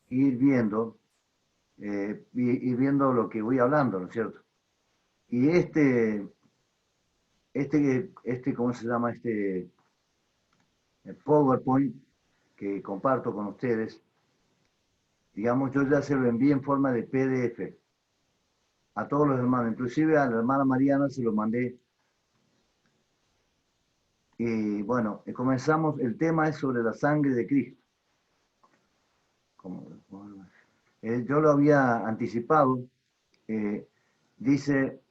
ir viendo, ir viendo lo que voy hablando, ¿no es cierto? Y ¿cómo se llama? PowerPoint que comparto con ustedes, digamos, yo ya se lo envié en forma de PDF a todos los hermanos, inclusive a la hermana Mariana se lo mandé. Y bueno, comenzamos, el tema es sobre la sangre de Cristo. Como, yo lo había anticipado, eh, dice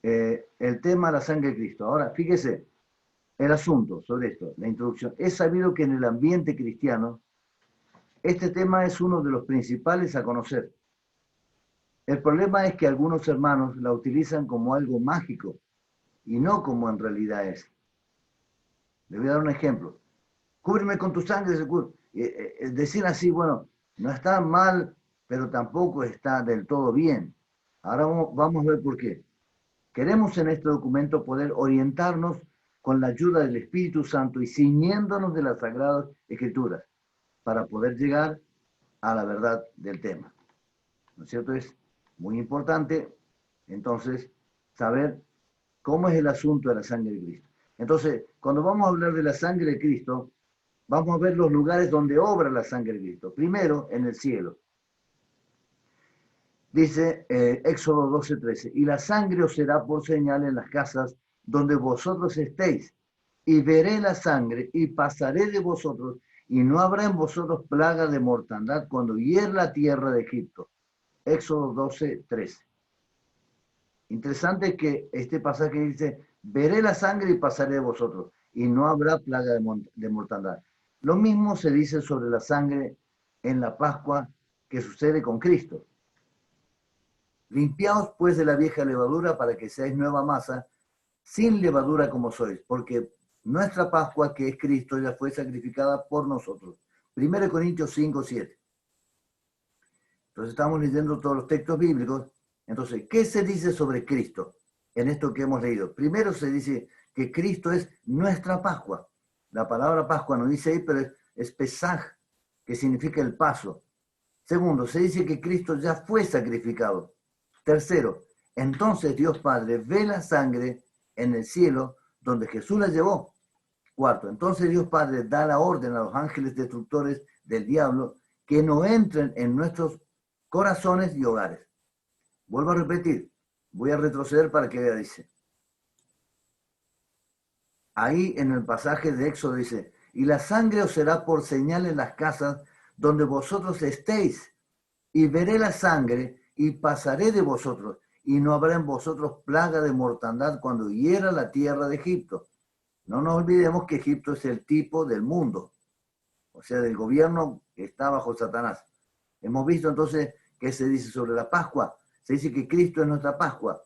el tema la sangre de Cristo. Ahora, fíjese, el asunto sobre esto, la introducción. Es sabido que en el ambiente cristiano, este tema es uno de los principales a conocer. El problema es que algunos hermanos la utilizan como algo mágico y no como en realidad es. Le voy a dar un ejemplo. Cúbreme con tu sangre. Decir así, bueno, no está mal, pero tampoco está del todo bien. Ahora vamos a ver por qué. Queremos en este documento poder orientarnos con la ayuda del Espíritu Santo y ciñéndonos de las Sagradas Escrituras para poder llegar a la verdad del tema. ¿No es cierto? Es muy importante, entonces, saber cómo es el asunto de la sangre de Cristo. Entonces, cuando vamos a hablar de la sangre de Cristo, vamos a ver los lugares donde obra la sangre de Cristo. Primero, en el cielo. Dice Éxodo 12:13, y la sangre os será por señal en las casas donde vosotros estéis, y veré la sangre y pasaré de vosotros, y no habrá en vosotros plaga de mortandad cuando hiere la tierra de Egipto. Éxodo 12:13. Interesante que este pasaje dice, veré la sangre y pasaré de vosotros, y no habrá plaga de mortandad. Lo mismo se dice sobre la sangre en la Pascua que sucede con Cristo. Limpiaos pues de la vieja levadura para que seáis nueva masa, sin levadura como sois, porque nuestra Pascua, que es Cristo, ya fue sacrificada por nosotros. 1 Corintios 5:7. Entonces estamos leyendo todos los textos bíblicos. Entonces, ¿qué se dice sobre Cristo en esto que hemos leído? Primero se dice que Cristo es nuestra Pascua. La palabra Pascua no dice ahí, pero es Pesaj, que significa el paso. Segundo, se dice que Cristo ya fue sacrificado. Tercero, entonces Dios Padre ve la sangre en el cielo donde Jesús la llevó. Cuarto, entonces Dios Padre da la orden a los ángeles destructores del diablo que no entren en nuestros corazones y hogares. Vuelvo a repetir, voy a retroceder para que vea, dice. Ahí en el pasaje de Éxodo dice, y la sangre os será por señal en las casas donde vosotros estéis, y veré la sangre y pasaré de vosotros, y no habrá en vosotros plaga de mortandad cuando hiera la tierra de Egipto. No nos olvidemos que Egipto es el tipo del mundo, o sea, del gobierno que está bajo Satanás. Hemos visto entonces qué se dice sobre la Pascua. Se dice que Cristo es nuestra Pascua.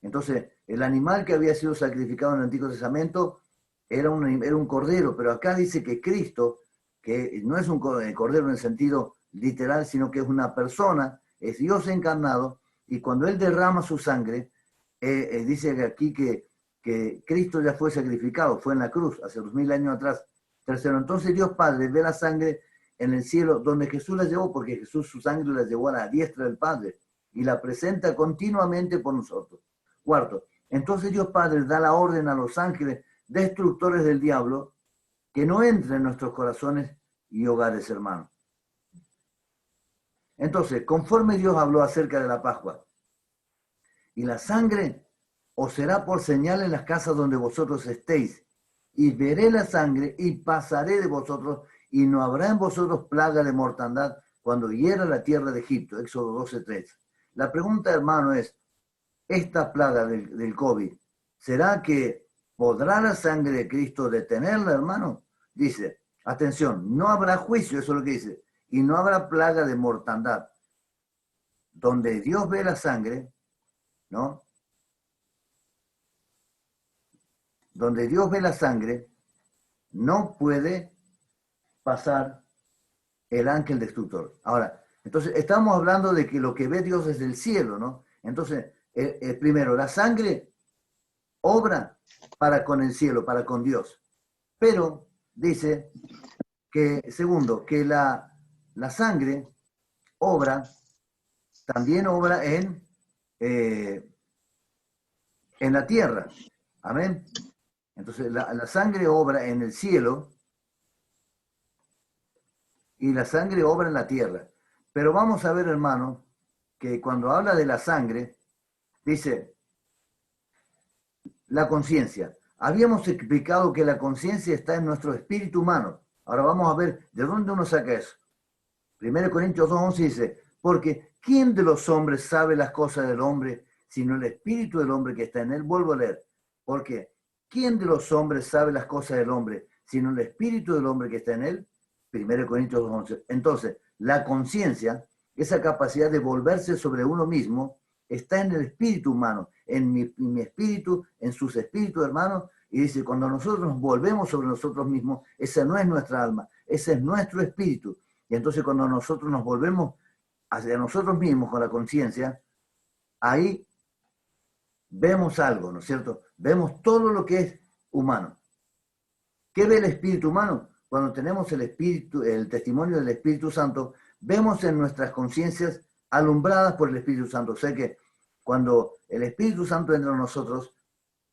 Entonces, el animal que había sido sacrificado en el Antiguo Testamento era un cordero, pero acá dice que Cristo, que no es un cordero en el sentido literal, sino que es una persona, es Dios encarnado, y cuando Él derrama su sangre, dice aquí que Cristo ya fue sacrificado, fue en la cruz, hace 2000 años atrás. Tercero, entonces Dios Padre ve la sangre en el cielo, donde Jesús la llevó, porque Jesús su sangre la llevó a la diestra del Padre, y la presenta continuamente por nosotros. Cuarto, entonces Dios Padre da la orden a los ángeles destructores del diablo que no entren en nuestros corazones y hogares, hermanos. Entonces, conforme Dios habló acerca de la Pascua, y la sangre os será por señal en las casas donde vosotros estéis, y veré la sangre y pasaré de vosotros, y no habrá en vosotros plaga de mortandad cuando hiera la tierra de Egipto. Éxodo 12:3. La pregunta, hermano, es, esta plaga del COVID, ¿será que podrá la sangre de Cristo detenerla, hermano? Dice, atención, no habrá juicio, eso es lo que dice, y no habrá plaga de mortandad. Donde Dios ve la sangre, ¿no? Donde Dios ve la sangre, no puede pasar el ángel destructor. Ahora, entonces estamos hablando de que lo que ve Dios es el cielo, ¿no? Entonces, primero, la sangre obra para con el cielo, para con Dios. Pero dice que, segundo, que la sangre obra, también obra en la tierra. Amén. Entonces la sangre obra en el cielo y la sangre obra en la tierra. Pero vamos a ver, hermano, que cuando habla de la sangre, dice la conciencia. Habíamos explicado que la conciencia está en nuestro espíritu humano. Ahora vamos a ver de dónde uno saca eso. 1 Corintios 2:11 dice, porque ¿quién de los hombres sabe las cosas del hombre, sino el espíritu del hombre que está en él? Vuelvo a leer. Porque ¿quién de los hombres sabe las cosas del hombre, sino el espíritu del hombre que está en él? 1 Corintios 2:11. Entonces, la conciencia, esa capacidad de volverse sobre uno mismo, está en el espíritu humano, en mi espíritu, en sus espíritus hermanos, y dice, cuando nosotros nos volvemos sobre nosotros mismos, esa no es nuestra alma, ese es nuestro espíritu. Y entonces cuando nosotros nos volvemos hacia nosotros mismos con la conciencia, ahí vemos algo, ¿no es cierto? Vemos todo lo que es humano. ¿Qué ve el espíritu humano? Cuando tenemos el espíritu, el testimonio del Espíritu Santo, vemos en nuestras conciencias alumbradas por el Espíritu Santo. O sea que cuando el Espíritu Santo entra en nosotros,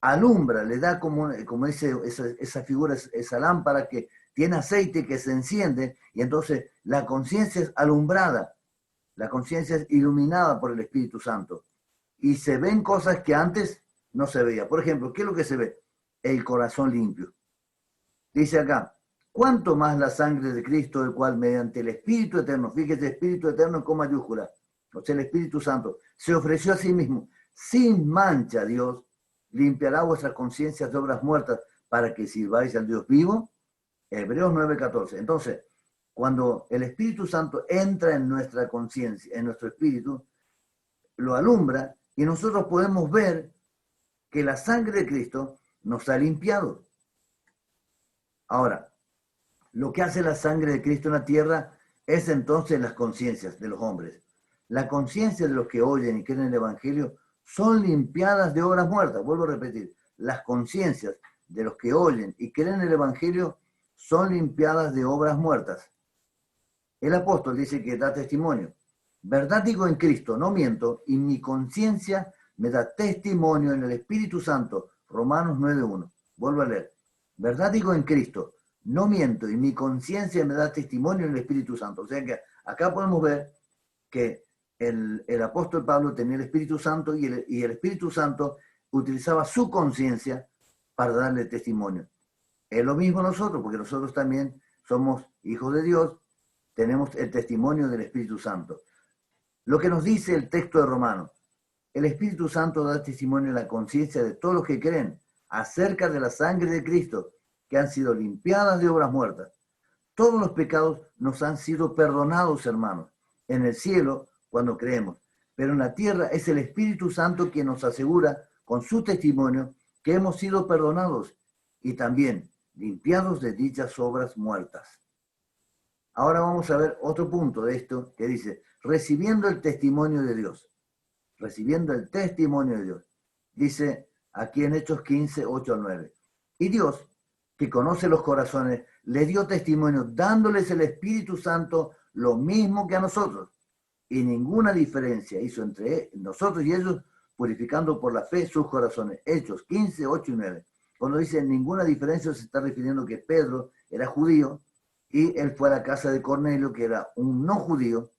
alumbra, le da como dice esa figura, esa lámpara que tiene aceite que se enciende, y entonces la conciencia es alumbrada, la conciencia es iluminada por el Espíritu Santo. Y se ven cosas que antes no se veía. Por ejemplo, ¿qué es lo que se ve? El corazón limpio. Dice acá, ¿cuánto más la sangre de Cristo, el cual mediante el Espíritu Eterno, fíjese, Espíritu Eterno con mayúscula, o sea, el Espíritu Santo, se ofreció a sí mismo, sin mancha, Dios, limpiará vuestras conciencias de obras muertas para que sirváis al Dios vivo? Hebreos 9:14. Entonces, cuando el Espíritu Santo entra en nuestra conciencia, en nuestro espíritu, lo alumbra y nosotros podemos ver que la sangre de Cristo nos ha limpiado. Ahora, lo que hace la sangre de Cristo en la tierra es entonces las conciencias de los hombres. La conciencia de los que oyen y creen en el Evangelio son limpiadas de obras muertas. Vuelvo a repetir, las conciencias de los que oyen y creen en el Evangelio son limpiadas de obras muertas. El apóstol dice que da testimonio. Verdad digo en Cristo, no miento, y mi conciencia me da testimonio en el Espíritu Santo. Romanos 9:1. Vuelvo a leer. Verdad digo en Cristo, no miento, y mi conciencia me da testimonio en el Espíritu Santo. O sea que acá podemos ver que el apóstol Pablo tenía el Espíritu Santo y el Espíritu Santo utilizaba su conciencia para darle testimonio. Es lo mismo nosotros, porque nosotros también somos hijos de Dios, tenemos el testimonio del Espíritu Santo. Lo que nos dice el texto de Romanos, el Espíritu Santo da testimonio en la conciencia de todos los que creen acerca de la sangre de Cristo, que han sido limpiadas de obras muertas. Todos los pecados nos han sido perdonados, hermanos, en el cielo cuando creemos. Pero en la tierra es el Espíritu Santo quien nos asegura con su testimonio que hemos sido perdonados y también limpiados de dichas obras muertas. Ahora vamos a ver otro punto de esto que dice, recibiendo el testimonio de Dios. Recibiendo el testimonio de Dios. Dice aquí en Hechos 15:8-9. Y Dios, que conoce los corazones, le dio testimonio dándoles el Espíritu Santo lo mismo que a nosotros. Y ninguna diferencia hizo entre nosotros y ellos, purificando por la fe sus corazones. Hechos 15:8-9. Cuando dice ninguna diferencia, se está refiriendo que Pedro era judío y él fue a la casa de Cornelio, que era un no judío.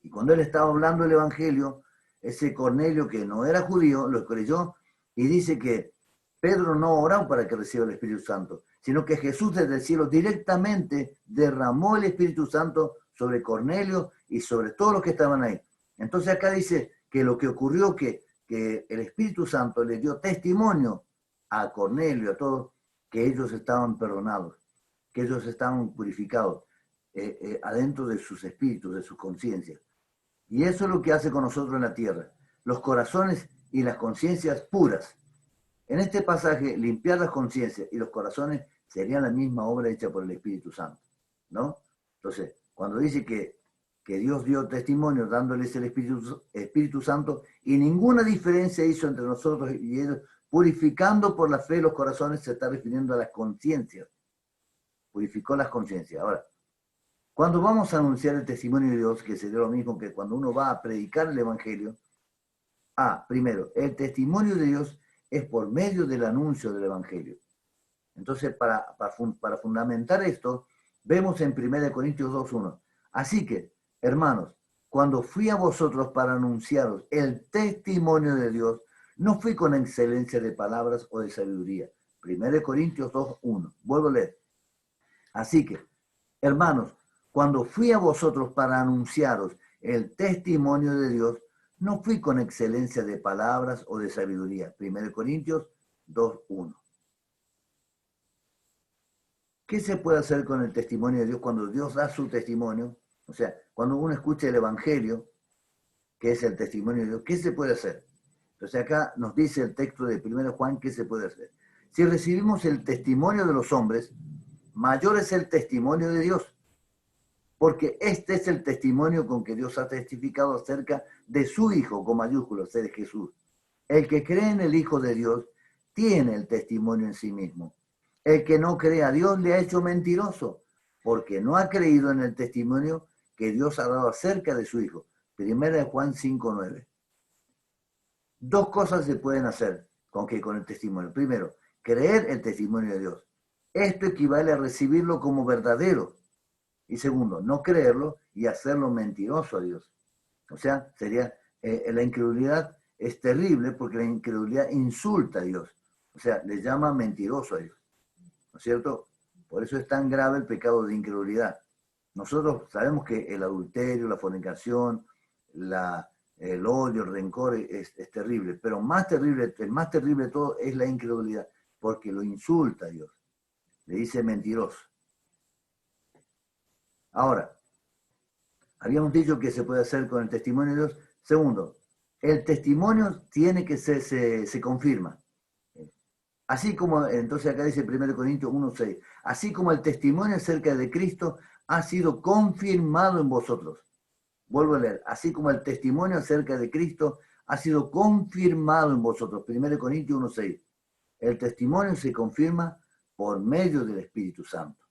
Y cuando él estaba hablando el Evangelio, ese Cornelio que no era judío lo creyó y dice que Pedro no oró para que reciba el Espíritu Santo, sino que Jesús desde el cielo directamente derramó el Espíritu Santo sobre Cornelio y sobre todos los que estaban ahí. Entonces acá dice que lo que ocurrió que el Espíritu Santo le dio testimonio a Cornelio, a todos, que ellos estaban perdonados, que ellos estaban purificados adentro de sus espíritus, de sus conciencias. Y eso es lo que hace con nosotros en la tierra, los corazones y las conciencias puras. En este pasaje, limpiar las conciencias y los corazones serían la misma obra hecha por el Espíritu Santo, ¿no? Entonces, cuando dice que Dios dio testimonio dándoles el Espíritu Santo y ninguna diferencia hizo entre nosotros y ellos, purificando por la fe los corazones, se está refiriendo a las conciencias. Purificó las conciencias. Ahora, Cuando vamos a anunciar el testimonio de Dios, que sería lo mismo que cuando uno va a predicar el Evangelio, primero, el testimonio de Dios es por medio del anuncio del Evangelio. Entonces, para fundamentar esto, vemos en 1 Corintios 2:1. Así que, hermanos, cuando fui a vosotros para anunciaros el testimonio de Dios, no fui con excelencia de palabras o de sabiduría. 1 Corintios 2:1. Vuelvo a leer. Así que, hermanos, cuando fui a vosotros para anunciaros el testimonio de Dios, no fui con excelencia de palabras o de sabiduría. 1 Corintios 2:1. ¿Qué se puede hacer con el testimonio de Dios cuando Dios da su testimonio? O sea, cuando uno escucha el Evangelio, que es el testimonio de Dios, ¿qué se puede hacer? Entonces acá nos dice el texto de 1 Juan, ¿qué se puede hacer? Si recibimos el testimonio de los hombres, mayor es el testimonio de Dios, porque este es el testimonio con que Dios ha testificado acerca de su Hijo, con mayúsculas, de Jesús. El que cree en el Hijo de Dios tiene el testimonio en sí mismo. El que no cree a Dios le ha hecho mentiroso, porque no ha creído en el testimonio que Dios ha dado acerca de su Hijo. 1 Juan 5:9. Dos cosas se pueden hacer con el testimonio. Primero, creer el testimonio de Dios. Esto equivale a recibirlo como verdadero. Y segundo, no creerlo y hacerlo mentiroso a Dios. O sea, la incredulidad es terrible porque la incredulidad insulta a Dios. O sea, le llama mentiroso a Dios. ¿No es cierto? Por eso es tan grave el pecado de incredulidad. Nosotros sabemos que el adulterio, la fornicación, el odio, el rencor es terrible, pero el más terrible de todo es la incredulidad, porque lo insulta a Dios. Le dice mentiroso. Ahora, habíamos dicho que se puede hacer con el testimonio de Dios. Segundo, el testimonio tiene que se confirma. Así como, entonces acá dice 1 Corintios 1:6, así como el testimonio acerca de Cristo ha sido confirmado en vosotros. Vuelvo a leer, así como el testimonio acerca de Cristo ha sido confirmado en vosotros. 1 Corintios 1:6. El testimonio se confirma por medio del Espíritu Santo.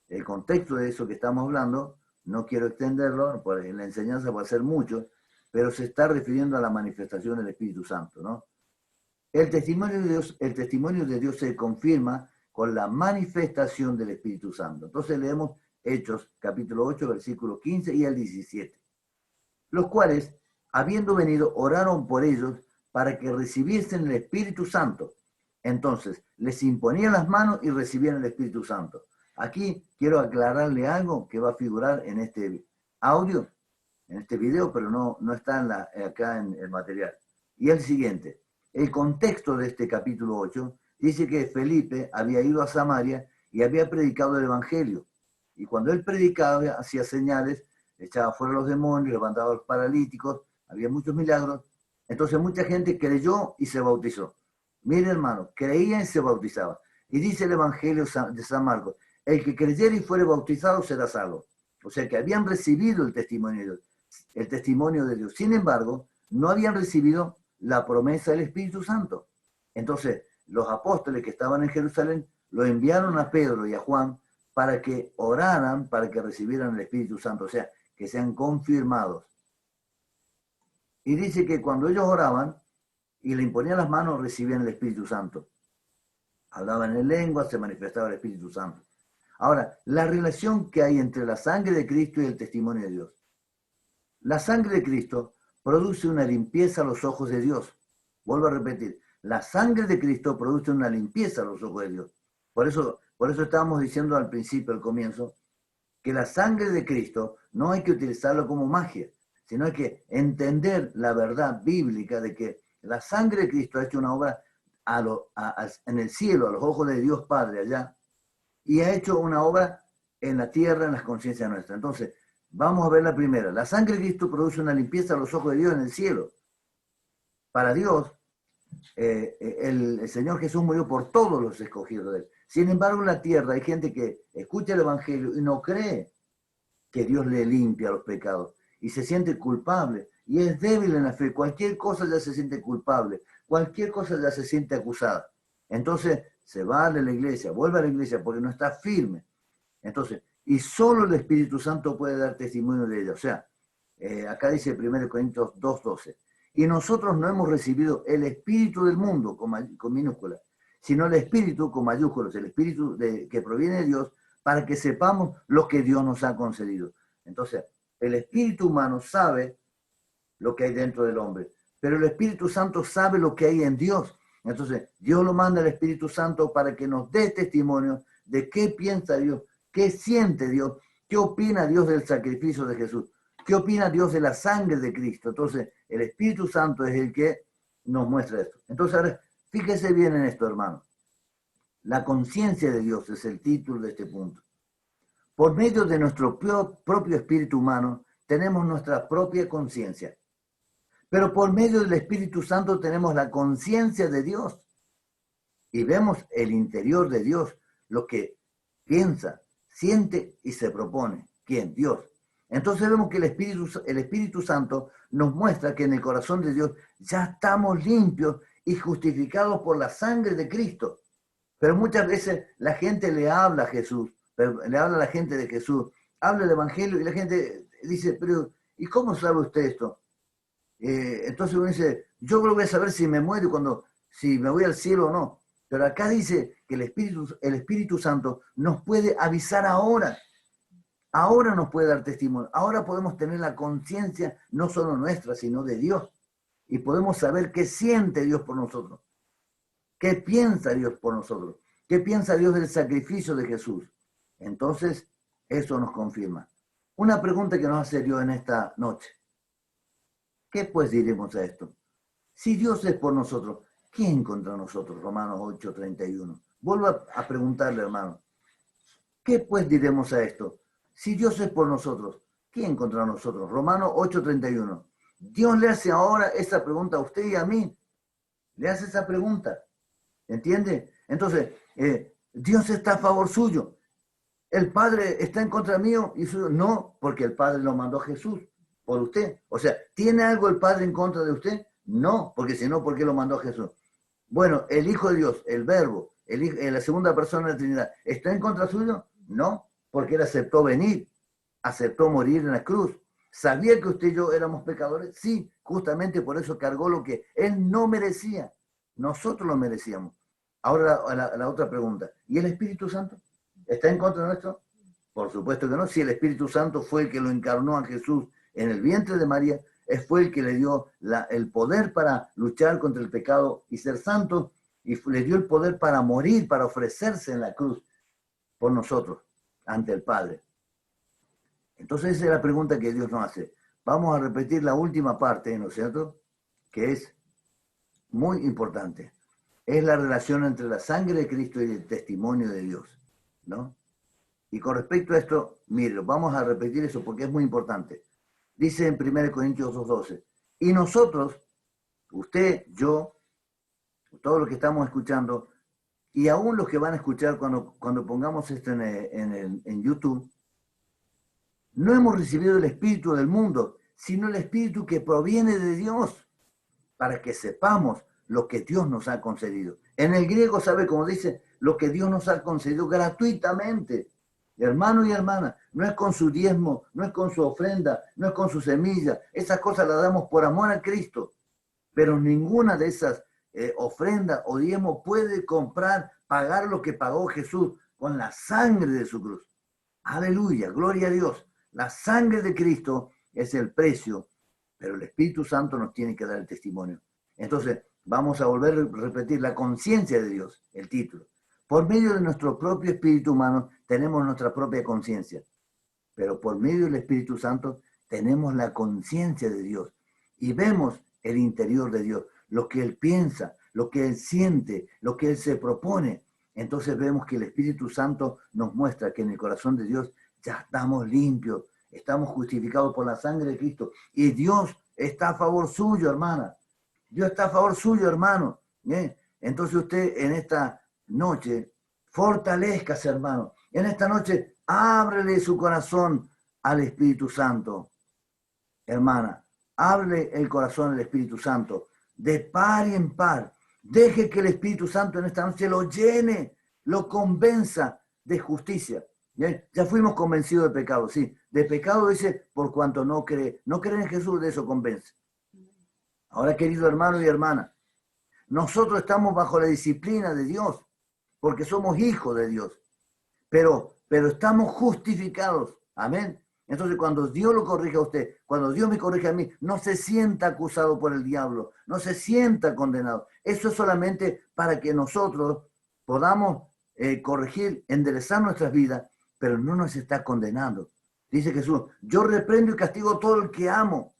El contexto de eso que estamos hablando, no quiero extenderlo, en la enseñanza puede ser mucho, pero se está refiriendo a la manifestación del Espíritu Santo, ¿no? El testimonio de Dios se confirma con la manifestación del Espíritu Santo. Entonces leemos Hechos, capítulo 8, versículos 15 y el 17. Los cuales, habiendo venido, oraron por ellos para que recibiesen el Espíritu Santo. Entonces, les imponían las manos y recibían el Espíritu Santo. Aquí quiero aclararle algo que va a figurar en este audio, en este video, pero no está acá en el material. Y el siguiente. El contexto de este capítulo 8 dice que Felipe había ido a Samaria y había predicado el Evangelio. Y cuando él predicaba, hacía señales, echaba fuera los demonios, levantaba a los paralíticos, había muchos milagros. Entonces mucha gente creyó y se bautizó. Miren, hermano, creía y se bautizaba. Y dice el Evangelio de San Marcos, el que creyere y fuere bautizado será salvo. O sea que habían recibido el testimonio de Dios. Sin embargo, no habían recibido la promesa del Espíritu Santo. Entonces, los apóstoles que estaban en Jerusalén lo enviaron a Pedro y a Juan para que oraran, para que recibieran el Espíritu Santo, o sea, que sean confirmados. Y dice que cuando ellos oraban y le imponían las manos, recibían el Espíritu Santo. Hablaban en lengua, se manifestaba el Espíritu Santo. Ahora, la relación que hay entre la sangre de Cristo y el testimonio de Dios. La sangre de Cristo produce una limpieza a los ojos de Dios. Vuelvo a repetir, la sangre de Cristo produce una limpieza a los ojos de Dios. Por eso estábamos diciendo al principio, al comienzo, que la sangre de Cristo no hay que utilizarlo como magia, sino hay que entender la verdad bíblica de que la sangre de Cristo ha hecho una obra en el cielo, a los ojos de Dios Padre allá, y ha hecho una obra en la tierra, en las conciencias nuestras. Entonces, vamos a ver la primera. La sangre de Cristo produce una limpieza a los ojos de Dios en el cielo. Para Dios, el Señor Jesús murió por todos los escogidos de Él. Sin embargo, en la tierra hay gente que escucha el Evangelio y no cree que Dios le limpia los pecados y se siente culpable y es débil en la fe. Cualquier cosa ya se siente culpable, cualquier cosa ya se siente acusada. Entonces se va de la iglesia, vuelve a la iglesia porque no está firme. Entonces, y solo el Espíritu Santo puede dar testimonio de ella. O sea, acá dice 1 Corintios 2:12. Y nosotros no hemos recibido el espíritu del mundo, con minúsculas, sino el espíritu con mayúsculas, el espíritu que proviene de Dios, para que sepamos lo que Dios nos ha concedido. Entonces, el espíritu humano sabe lo que hay dentro del hombre, pero el Espíritu Santo sabe lo que hay en Dios. Entonces, Dios lo manda al Espíritu Santo para que nos dé testimonio de qué piensa Dios, qué siente Dios, qué opina Dios del sacrificio de Jesús, qué opina Dios de la sangre de Cristo. Entonces, el Espíritu Santo es el que nos muestra esto. Entonces, ahora, fíjese bien en esto, hermano. La conciencia de Dios es el título de este punto. Por medio de nuestro propio espíritu humano, tenemos nuestra propia conciencia. Pero por medio del Espíritu Santo tenemos la conciencia de Dios. Y vemos el interior de Dios, lo que piensa, siente y se propone. ¿Quién? Dios. Entonces vemos que el Espíritu Santo nos muestra que en el corazón de Dios ya estamos limpios y justificados por la sangre de Cristo. Pero muchas veces la gente le habla a Jesús, le habla a la gente de Jesús, habla el Evangelio y la gente dice, pero ¿y cómo sabe usted esto? Entonces uno dice, yo lo voy a saber si me muero, si me voy al cielo o no. Pero acá dice que el Espíritu Santo nos puede avisar ahora. Ahora nos puede dar testimonio. Ahora podemos tener la conciencia no solo nuestra, sino de Dios. Y podemos saber qué siente Dios por nosotros. ¿Qué piensa Dios por nosotros? ¿Qué piensa Dios del sacrificio de Jesús? Entonces, eso nos confirma. Una pregunta que nos hace Dios en esta noche. ¿Qué pues diremos a esto? Si Dios es por nosotros, ¿quién contra nosotros? Romanos 8:31. Vuelvo a preguntarle, hermano. ¿Qué pues diremos a esto? Si Dios es por nosotros, ¿quién contra nosotros? Romanos 8:31. Dios le hace ahora esa pregunta a usted y a mí. Le hace esa pregunta. ¿Entiende? Entonces, Dios está a favor suyo. ¿El Padre está en contra mío y suyo? No, porque el Padre lo mandó a Jesús por usted. O sea, ¿tiene algo el Padre en contra de usted? No, porque si no, ¿por qué lo mandó a Jesús? Bueno, el Hijo de Dios, el Verbo, la segunda persona de la Trinidad, ¿está en contra suyo? No, porque Él aceptó venir, aceptó morir en la cruz. ¿Sabía que usted y yo éramos pecadores? Sí, justamente por eso cargó lo que Él no merecía. Nosotros lo merecíamos. Ahora la otra pregunta. ¿Y el Espíritu Santo? ¿Está en contra nuestro? Por supuesto que no. Si el Espíritu Santo fue el que lo encarnó a Jesús en el vientre de María, fue el que le dio el poder para luchar contra el pecado y ser santo, y le dio el poder para morir, para ofrecerse en la cruz por nosotros, ante el Padre. Entonces esa es la pregunta que Dios nos hace. Vamos a repetir la última parte, ¿no es cierto? Que es muy importante. Es la relación entre la sangre de Cristo y el testimonio de Dios, ¿no? Y con respecto a esto, mire, vamos a repetir eso porque es muy importante. Dice en 1 Corintios 2:12, y nosotros, usted, yo, todos los que estamos escuchando, y aún los que van a escuchar cuando pongamos esto en YouTube, no hemos recibido el Espíritu del mundo, sino el Espíritu que proviene de Dios, para que sepamos lo que Dios nos ha concedido. En el griego, ¿sabe cómo dice? Lo que Dios nos ha concedido gratuitamente. Hermano y hermana, no es con su diezmo, no es con su ofrenda, no es con su semilla. Esas cosas las damos por amor a Cristo. Pero ninguna de esas ofrendas o diezmo puede pagar lo que pagó Jesús con la sangre de su cruz. Aleluya, gloria a Dios. La sangre de Cristo es el precio, pero el Espíritu Santo nos tiene que dar el testimonio. Entonces, vamos a volver a repetir la conciencia de Dios, el título. Por medio de nuestro propio espíritu humano tenemos nuestra propia conciencia, pero por medio del Espíritu Santo tenemos la conciencia de Dios y vemos el interior de Dios, lo que Él piensa, lo que Él siente, lo que Él se propone. Entonces vemos que el Espíritu Santo nos muestra que en el corazón de Dios ya estamos limpios, estamos justificados por la sangre de Cristo y Dios está a favor suyo, hermana. Dios está a favor suyo, hermano. Entonces usted en esta noche, fortalezcase, hermano. En esta noche, ábrele su corazón al Espíritu Santo. Hermana, ábrele el corazón al Espíritu Santo. De par y en par. Deje que el Espíritu Santo en esta noche lo llene, lo convenza de justicia, Bien, ya fuimos convencidos de pecado, sí. De pecado dice, por cuanto no cree. No creen en Jesús, de eso convence. Ahora, querido hermano y hermana, nosotros estamos bajo la disciplina de Dios, porque somos hijos de Dios. Pero estamos justificados. Amén. Entonces, cuando Dios lo corrige a usted, cuando Dios me corrige a mí, no se sienta acusado por el diablo, no se sienta condenado. Eso es solamente para que nosotros podamos corregir, enderezar nuestras vidas, pero no nos está condenando. Dice Jesús, yo reprendo y castigo todo el que amo.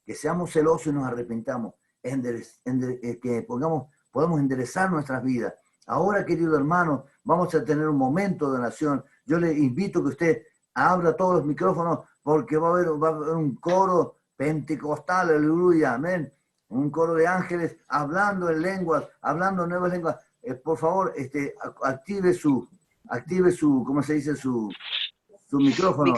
Que seamos celosos y nos arrepentamos, que podamos enderezar nuestras vidas. Ahora, querido hermano, vamos a tener un momento de oración. Yo le invito a que usted abra todos los micrófonos porque va a haber un coro pentecostal, aleluya, amén. Un coro de ángeles hablando en lenguas, hablando en nuevas lenguas. Por favor, active su, ¿cómo se dice? Su micrófono.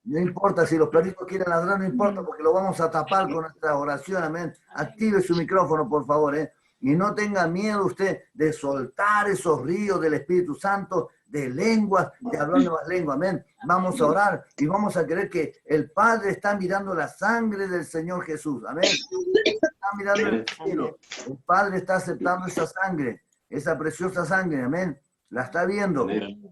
No importa si los perritos quieren ladrar, no importa, porque lo vamos a tapar con nuestra oración, amén. Active su micrófono, por favor, y no tenga miedo usted de soltar esos ríos del Espíritu Santo, de lenguas, de hablar nuevas lenguas, amén. Vamos a orar y vamos a creer que el Padre está mirando la sangre del Señor Jesús, amén. Está mirando el cielo. El Padre está aceptando esa sangre, esa preciosa sangre, amén. La está viendo.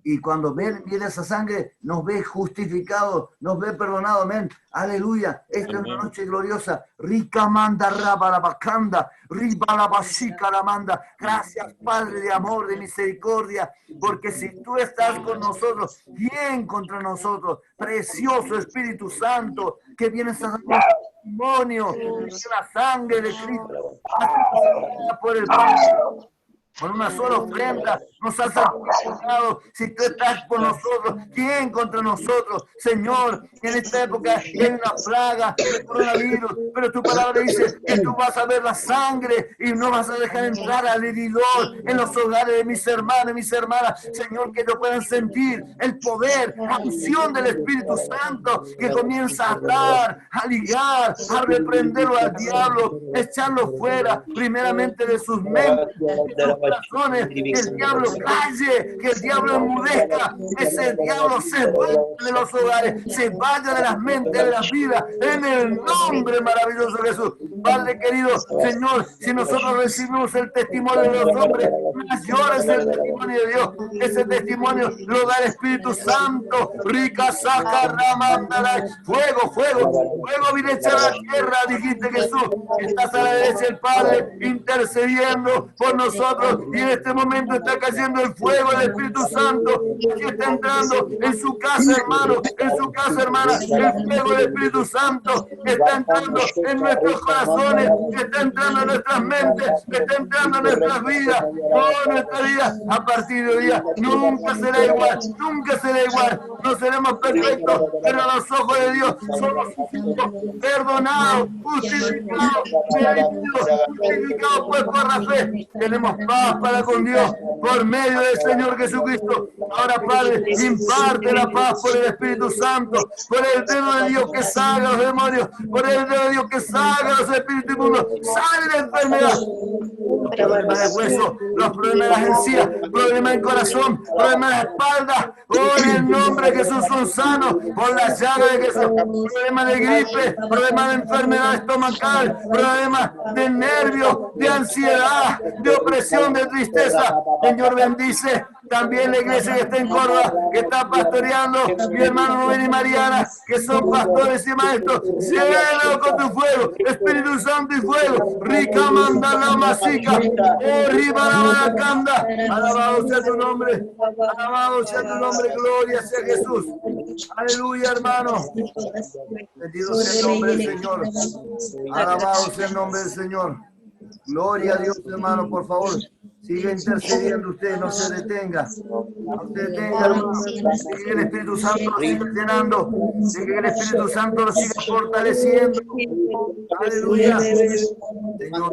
Y cuando viene esa sangre, nos ve justificados, nos ve perdonados, amén. Aleluya. Esta es una noche gloriosa. Rica manda rabalabacanda, ribalabashica la manda. Gracias, Padre de amor, de misericordia, porque si tú estás con nosotros, ¿quién contra nosotros? Precioso Espíritu Santo, que vienes a dar testimonio de la sangre de Cristo por el Padre. Con una sola ofrenda nos has santificado. Si tú estás con nosotros, ¿quién contra nosotros? Señor, en esta época hay una plaga de coronavirus, pero tu palabra dice que tú vas a ver la sangre y no vas a dejar entrar al heridor en los hogares de mis hermanos y mis hermanas. Señor, que ellos puedan sentir el poder, la unción del Espíritu Santo que comienza a atar, a ligar, a reprenderlo al diablo, echarlo fuera, primeramente de sus mentes, corazones, que el diablo calle, que el diablo enmudezca, ese diablo se vaya de los hogares, se vaya de las mentes, de las vidas, en el nombre maravilloso de Jesús. Padre querido, Señor, si nosotros recibimos el testimonio de los hombres, mayor es el testimonio de Dios. Ese testimonio lo da el Espíritu Santo. Rica saca ramandara, fuego, fuego, fuego viene a echar a la tierra, dijiste Jesús. Estás a la derecha del Padre intercediendo por nosotros. Y en este momento está cayendo el fuego del Espíritu Santo que está entrando en su casa, hermano, en su casa, hermana. El fuego del Espíritu Santo que está entrando en nuestros corazones, que está entrando en nuestras mentes, que está entrando en nuestras vidas. Toda nuestra vida, a partir de hoy día, nunca será igual, nunca será igual. No seremos perfectos, pero a los ojos de Dios somos perdonados, justificados, justificados pues por la fe. Tenemos paz para con Dios por medio del Señor Jesucristo. Ahora, Padre, imparte la paz por el Espíritu Santo, por el dedo de Dios que salga a los demonios, por el dedo de Dios que salga a los espíritus inmundos, sale la enfermedad, problemas de hueso, los problemas de las encías, problemas del corazón, problemas de espalda, por el nombre de Jesús son sanos, por la llaga de Jesús, problemas de gripe, problemas de enfermedad estomacal, problemas de nervios, de ansiedad, de opresión, de tristeza. Señor, bendice también la iglesia que está en Córdoba, que está pastoreando, mi hermano Rubén y Mariana, que son pastores y maestros. Llénalo con tu fuego, Espíritu Santo y fuego. Rica manda la masica, arriba la baracanda. Alabado sea tu nombre, alabado sea tu nombre, gloria sea Jesús. Aleluya, hermano. Bendito sea el nombre del Señor. Alabado sea el nombre del Señor. Gloria a Dios, hermano, por favor. Sigue intercediendo usted, no se detenga. No se detenga, hermano. Sigue que el Espíritu Santo lo siga llenando. Sigue que el Espíritu Santo lo siga fortaleciendo. Aleluya. Señor,